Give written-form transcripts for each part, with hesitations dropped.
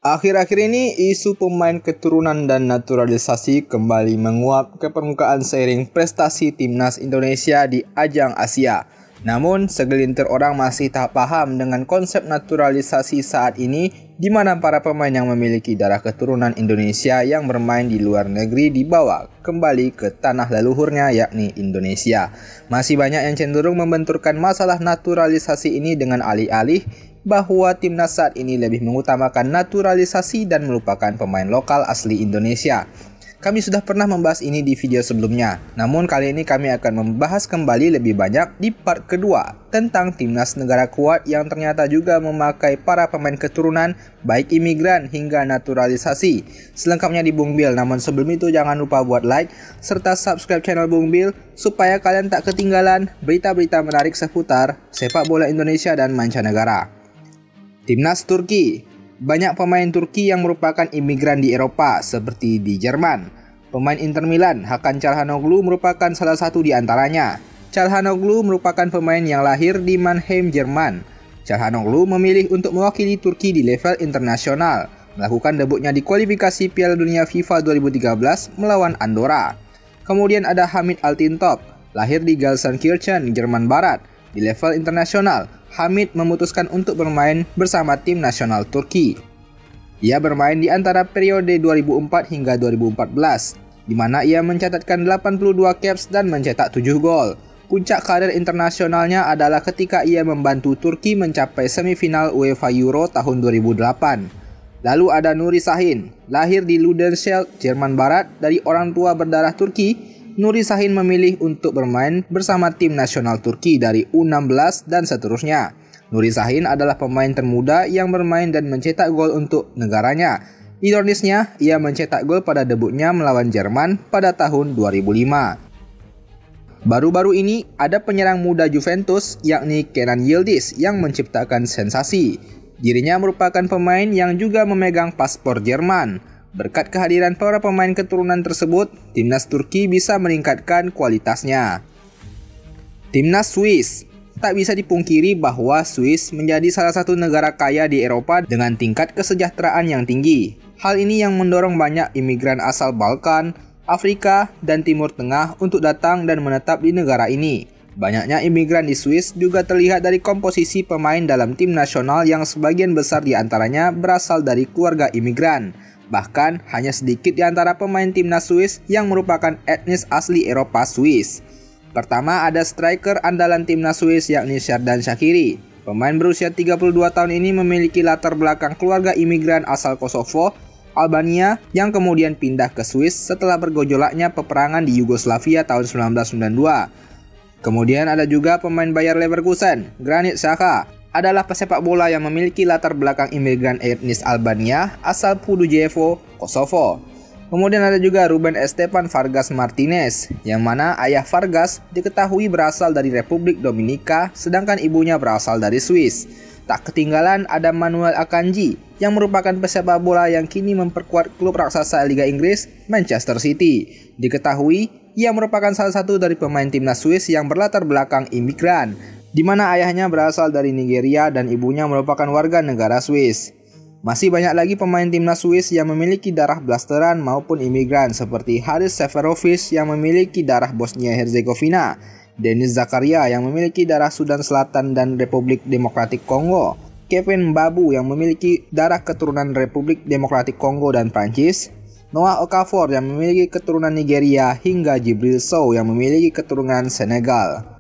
Akhir-akhir ini, isu pemain keturunan dan naturalisasi kembali menguap ke permukaan seiring prestasi timnas Indonesia di ajang Asia. Namun, segelintir orang masih tak paham dengan konsep naturalisasi saat ini, di mana para pemain yang memiliki darah keturunan Indonesia yang bermain di luar negeri dibawa kembali ke tanah leluhurnya, yakni Indonesia. Masih banyak yang cenderung membenturkan masalah naturalisasi ini dengan alih-alih bahwa timnas saat ini lebih mengutamakan naturalisasi dan melupakan pemain lokal asli Indonesia. Kami sudah pernah membahas ini di video sebelumnya, namun kali ini kami akan membahas kembali lebih banyak di part kedua tentang timnas negara kuat yang ternyata juga memakai para pemain keturunan, baik imigran hingga naturalisasi. Selengkapnya di Bung Bil, namun sebelum itu jangan lupa buat like serta subscribe channel Bung Bil supaya kalian tak ketinggalan berita-berita menarik seputar sepak bola Indonesia dan mancanegara. Timnas Turki. Banyak pemain Turki yang merupakan imigran di Eropa seperti di Jerman. Pemain Inter Milan, Hakan Çalhanoğlu merupakan salah satu di antaranya. Çalhanoğlu merupakan pemain yang lahir di Mannheim, Jerman. Çalhanoğlu memilih untuk mewakili Turki di level internasional, melakukan debutnya di kualifikasi Piala Dunia FIFA 2013 melawan Andorra. Kemudian ada Hamid Altintop, lahir di Gelsenkirchen, Jerman Barat. Di level internasional, Hamid memutuskan untuk bermain bersama tim nasional Turki. Ia bermain di antara periode 2004 hingga 2014, di mana ia mencatatkan 82 caps dan mencetak 7 gol. Puncak karir internasionalnya adalah ketika ia membantu Turki mencapai semifinal UEFA Euro tahun 2008. Lalu ada Nuri Sahin, lahir di Ludenskjold, Jerman Barat, dari orang tua berdarah Turki. Nuri Sahin memilih untuk bermain bersama tim nasional Turki dari U16 dan seterusnya. Nuri Sahin adalah pemain termuda yang bermain dan mencetak gol untuk negaranya. Ironisnya, ia mencetak gol pada debutnya melawan Jerman pada tahun 2005. Baru-baru ini, ada penyerang muda Juventus yakni Kenan Yildiz yang menciptakan sensasi. Dirinya merupakan pemain yang juga memegang paspor Jerman. Berkat kehadiran para pemain keturunan tersebut, timnas Turki bisa meningkatkan kualitasnya. Timnas Swiss. Tak bisa dipungkiri bahwa Swiss menjadi salah satu negara kaya di Eropa dengan tingkat kesejahteraan yang tinggi. Hal ini yang mendorong banyak imigran asal Balkan, Afrika, dan Timur Tengah untuk datang dan menetap di negara ini. Banyaknya imigran di Swiss juga terlihat dari komposisi pemain dalam tim nasional yang sebagian besar diantaranya berasal dari keluarga imigran. Bahkan, hanya sedikit di antara pemain timnas Swiss yang merupakan etnis asli Eropa Swiss. Pertama, ada striker andalan timnas Swiss yakni Xherdan Shaqiri. Pemain berusia 32 tahun ini memiliki latar belakang keluarga imigran asal Kosovo, Albania, yang kemudian pindah ke Swiss setelah bergejolaknya peperangan di Yugoslavia tahun 1992. Kemudian ada juga pemain Bayer Leverkusen, Granit Xhaka. Adalah pesepak bola yang memiliki latar belakang imigran etnis Albania asal Pudujevo, Kosovo. Kemudian ada juga Ruben Esteban Vargas Martinez, yang mana ayah Vargas diketahui berasal dari Republik Dominika, sedangkan ibunya berasal dari Swiss. Tak ketinggalan ada Manuel Akanji, yang merupakan pesepak bola yang kini memperkuat klub raksasa Liga Inggris, Manchester City. Diketahui, ia merupakan salah satu dari pemain timnas Swiss yang berlatar belakang imigran, di mana ayahnya berasal dari Nigeria dan ibunya merupakan warga negara Swiss. Masih banyak lagi pemain timnas Swiss yang memiliki darah blasteran maupun imigran seperti Haris Seferovic yang memiliki darah Bosnia-Herzegovina, Denis Zakaria yang memiliki darah Sudan Selatan dan Republik Demokratik Kongo, Kevin Mbabu yang memiliki darah keturunan Republik Demokratik Kongo dan Prancis, Noah Okafor yang memiliki keturunan Nigeria, hingga Djibril Sow yang memiliki keturunan Senegal.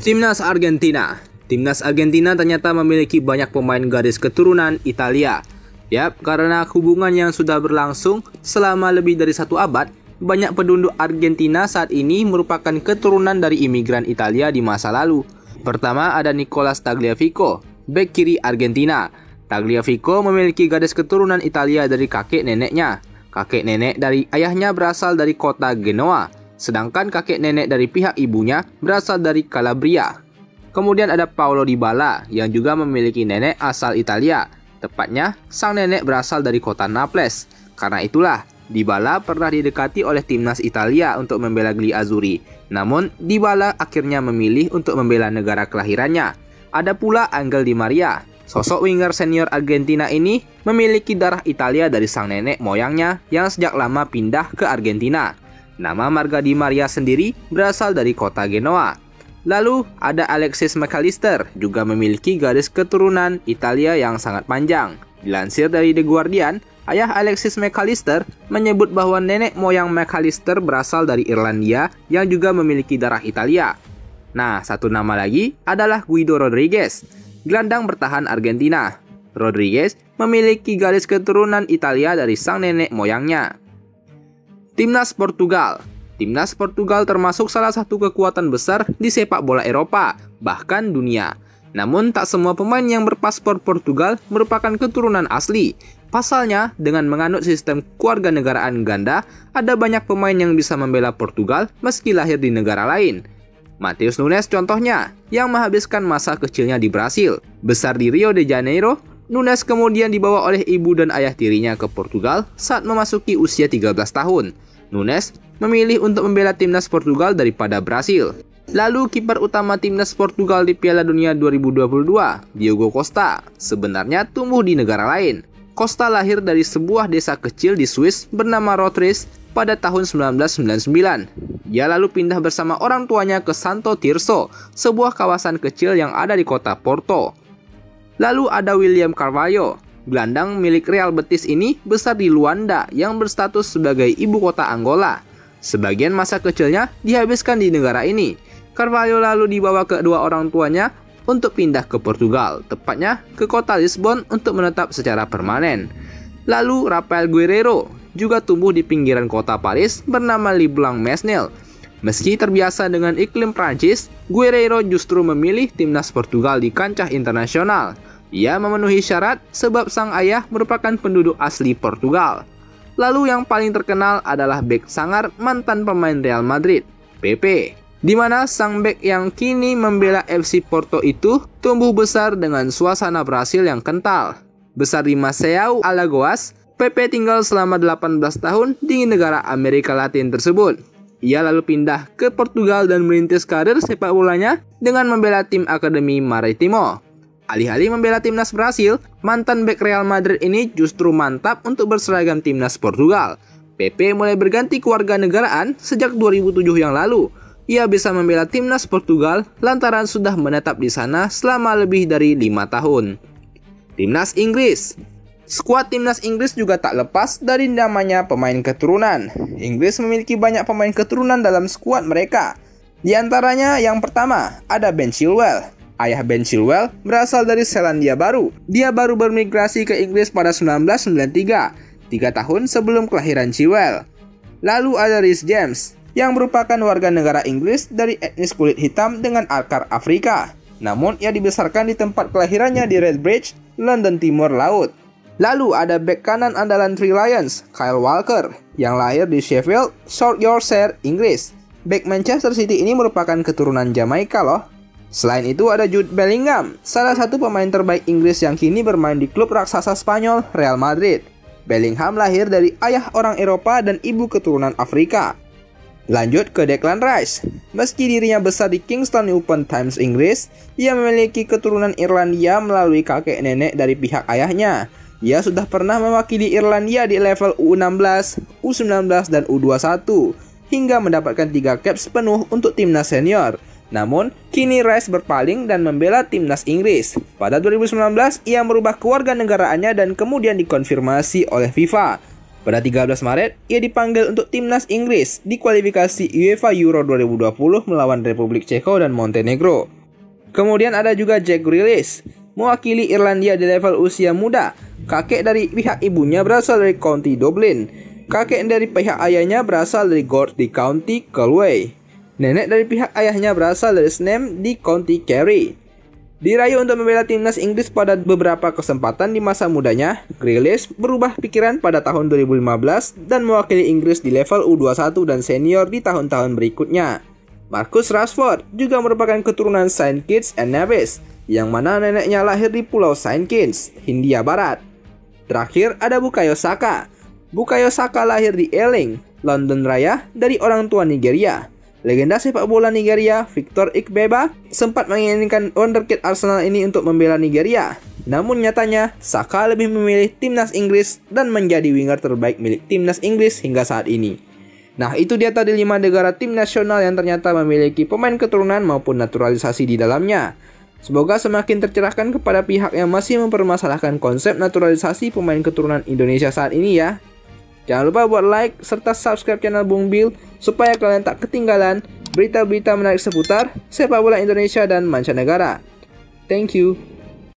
Timnas Argentina. Timnas Argentina ternyata memiliki banyak pemain garis keturunan Italia. Yap, karena hubungan yang sudah berlangsung selama lebih dari 1 abad, banyak penduduk Argentina saat ini merupakan keturunan dari imigran Italia di masa lalu. Pertama ada Nicolas Tagliafico, bek kiri Argentina. Tagliafico memiliki garis keturunan Italia dari kakek neneknya. Kakek nenek dari ayahnya berasal dari kota Genoa, sedangkan kakek nenek dari pihak ibunya berasal dari Calabria. Kemudian ada Paulo Dybala yang juga memiliki nenek asal Italia. Tepatnya, sang nenek berasal dari kota Naples. Karena itulah, Dybala pernah didekati oleh timnas Italia untuk membela Gli Azzurri. Namun, Dybala akhirnya memilih untuk membela negara kelahirannya. Ada pula Angel Di Maria Sosok winger senior Argentina ini memiliki darah Italia dari sang nenek moyangnya yang sejak lama pindah ke Argentina. Nama Marga Di Maria sendiri berasal dari kota Genoa. Lalu ada Alexis McAllister, juga memiliki garis keturunan Italia yang sangat panjang. Dilansir dari The Guardian, ayah Alexis McAllister menyebut bahwa nenek moyang McAllister berasal dari Irlandia yang juga memiliki darah Italia. Nah, satu nama lagi adalah Guido Rodriguez, gelandang bertahan Argentina. Rodriguez memiliki garis keturunan Italia dari sang nenek moyangnya. Timnas Portugal. Timnas Portugal termasuk salah satu kekuatan besar di sepak bola Eropa, bahkan dunia. Namun tak semua pemain yang berpaspor Portugal merupakan keturunan asli. Pasalnya, dengan menganut sistem kewarganegaraan ganda, ada banyak pemain yang bisa membela Portugal meski lahir di negara lain. Matheus Nunes contohnya, yang menghabiskan masa kecilnya di Brasil. Besar di Rio de Janeiro, Nunes kemudian dibawa oleh ibu dan ayah tirinya ke Portugal saat memasuki usia 13 tahun. Nunes memilih untuk membela timnas Portugal daripada Brasil. Lalu kiper utama timnas Portugal di Piala Dunia 2022, Diogo Costa, sebenarnya tumbuh di negara lain. Costa lahir dari sebuah desa kecil di Swiss bernama Rotris pada tahun 1999. Dia lalu pindah bersama orang tuanya ke Santo Tirso, sebuah kawasan kecil yang ada di kota Porto. Lalu ada William Carvalho. Gelandang milik Real Betis ini besar di Luanda yang berstatus sebagai ibu kota Angola. Sebagian masa kecilnya dihabiskan di negara ini. Carvalho lalu dibawa kedua orang tuanya untuk pindah ke Portugal, tepatnya ke kota Lisbon untuk menetap secara permanen. Lalu Rafael Guerreiro juga tumbuh di pinggiran kota Paris bernama Leblanc-Mesnil. Meski terbiasa dengan iklim Prancis, Guerreiro justru memilih timnas Portugal di kancah internasional. Ia memenuhi syarat sebab sang ayah merupakan penduduk asli Portugal. Lalu yang paling terkenal adalah bek sangar mantan pemain Real Madrid, Pepe, di mana sang bek yang kini membela FC Porto itu tumbuh besar dengan suasana Brasil yang kental. Besar di Maceió, Alagoas, Pepe tinggal selama 18 tahun di negara Amerika Latin tersebut. Ia lalu pindah ke Portugal dan merintis karir sepak bolanya dengan membela tim Akademi Maritimo. Alih-alih membela timnas Brasil, mantan bek Real Madrid ini justru mantap untuk berseragam timnas Portugal. Pepe mulai berganti kewarganegaraan sejak 2007 yang lalu. Ia bisa membela timnas Portugal lantaran sudah menetap di sana selama lebih dari 5 tahun. Timnas Inggris. Skuad timnas Inggris juga tak lepas dari namanya pemain keturunan. Inggris memiliki banyak pemain keturunan dalam skuad mereka. Di antaranya yang pertama ada Ben Chilwell. Ayah Ben Chilwell berasal dari Selandia Baru. Dia baru bermigrasi ke Inggris pada 1993, 3 tahun sebelum kelahiran Chilwell. Lalu ada Reece James, yang merupakan warga negara Inggris dari etnis kulit hitam dengan akar Afrika. Namun ia dibesarkan di tempat kelahirannya di Redbridge, London Timur Laut. Lalu ada bek kanan andalan Three Lions, Kyle Walker, yang lahir di Sheffield, South Yorkshire, Inggris. Bek Manchester City ini merupakan keturunan Jamaika loh. Selain itu ada Jude Bellingham, salah satu pemain terbaik Inggris yang kini bermain di klub raksasa Spanyol, Real Madrid. Bellingham lahir dari ayah orang Eropa dan ibu keturunan Afrika. Lanjut ke Declan Rice. Meski dirinya besar di Kingston upon Thames, Inggris, ia memiliki keturunan Irlandia melalui kakek nenek dari pihak ayahnya. Ia sudah pernah mewakili Irlandia di level U16, U19, dan U21, hingga mendapatkan 3 caps penuh untuk timnas senior. Namun, kini Rice berpaling dan membela timnas Inggris. Pada 2019, ia merubah kewarganegaraannya dan kemudian dikonfirmasi oleh FIFA. Pada 13 Maret, ia dipanggil untuk timnas Inggris di kualifikasi UEFA Euro 2020 melawan Republik Ceko dan Montenegro. Kemudian ada juga Jack Grealish, mewakili Irlandia di level usia muda. Kakek dari pihak ibunya berasal dari County Dublin. Kakek dari pihak ayahnya berasal dari Gort di County Galway. Nenek dari pihak ayahnya berasal dari Snem di County Kerry. Dirayu untuk membela timnas Inggris pada beberapa kesempatan di masa mudanya, Grealish berubah pikiran pada tahun 2015 dan mewakili Inggris di level U21 dan senior di tahun-tahun berikutnya. Marcus Rashford juga merupakan keturunan Saint Kitts and Nevis, yang mana neneknya lahir di Pulau Saint Kitts, Hindia Barat. Terakhir ada Bukayo Saka. Bukayo Saka lahir di Ealing, London Raya dari orang tua Nigeria. Legenda sepak bola Nigeria, Victor Ikpeba, sempat menginginkan wonderkid Arsenal ini untuk membela Nigeria. Namun nyatanya, Saka lebih memilih timnas Inggris dan menjadi winger terbaik milik timnas Inggris hingga saat ini. Nah, itu dia tadi 5 negara tim nasional yang ternyata memiliki pemain keturunan maupun naturalisasi di dalamnya. Semoga semakin tercerahkan kepada pihak yang masih mempermasalahkan konsep naturalisasi pemain keturunan Indonesia saat ini ya. Jangan lupa buat like serta subscribe channel Bung Bill supaya kalian tak ketinggalan berita-berita menarik seputar sepak bola Indonesia dan mancanegara. Thank you.